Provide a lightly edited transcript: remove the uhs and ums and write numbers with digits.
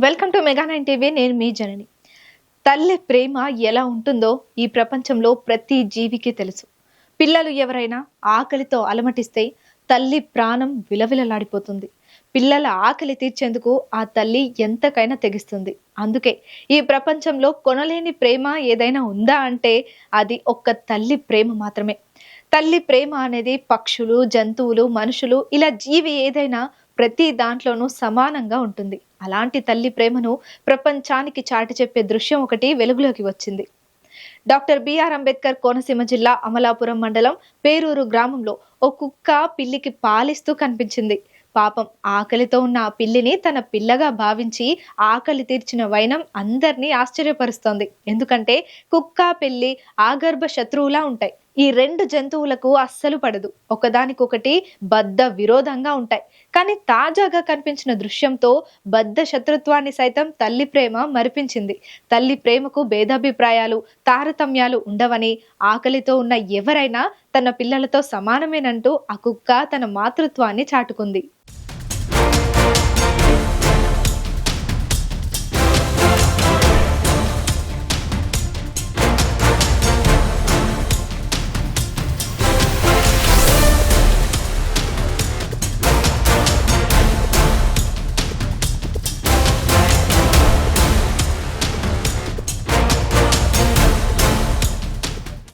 Welcome to mega 9 TV. నేను మీ జనని. తల్లి ప్రేమ ఎలా ఉంటుందో ఈ ప్రపంచంలో ప్రతి జీవికి తెలుసు. పిల్లలు ఎవరైనా ఆకలితో అలమటిస్తే తల్లి ప్రాణం విలవిలలాడిపోతుంది. పిల్లల ఆకలి తీర్చేందుకు ఆ తల్లి ఎంతకైనా తెగిస్తుంది. అందుకే ఈ ప్రపంచంలో కొనలేని ప్రేమ ఏదైనా ఉందా అంటే అది ఒక్క తల్లి ప్రేమ మాత్రమే. తల్లి ప్రేమ అనేది పక్షులు, జంతువులు, మనుషులు ఇలా జీవి ఏదైనా ప్రతి దాంట్లోనూ సమానంగా ఉంటుంది. అలాంటి తల్లి ప్రేమను ప్రపంచానికి చాటి చెప్పే దృశ్యం ఒకటి వెలుగులోకి వచ్చింది. డాక్టర్ బిఆర్ అంబేద్కర్ కోనసీమ జిల్లా అమలాపురం మండలం పేరూరు గ్రామంలో ఓ కుక్క పిల్లికి పాలిస్తూ కనిపించింది. పాపం ఆకలితో ఉన్న ఆ పిల్లిని తన పిల్లగా భావించి ఆకలి తీర్చిన వైనం అందరినీ ఆశ్చర్యపరుస్తోంది. ఎందుకంటే కుక్క, పిల్లి ఆగర్భ శత్రువులా ఉంటాయి. ఈ రెండు జంతువులకు అస్సలు పడదు, ఒకదానికొకటి బద్ధ విరోధంగా ఉంటాయి. కానీ తాజాగా కనిపించిన దృశ్యంతో బద్ధ శత్రుత్వాన్ని సైతం తల్లి ప్రేమ మరిపించింది. తల్లి ప్రేమకు భేదాభిప్రాయాలు, తారతమ్యాలు ఉండవని, ఆకలితో ఉన్న ఎవరైనా తన పిల్లలతో సమానమేనంటూ ఆ కుక్క తన మాతృత్వాన్ని చాటుకుంది.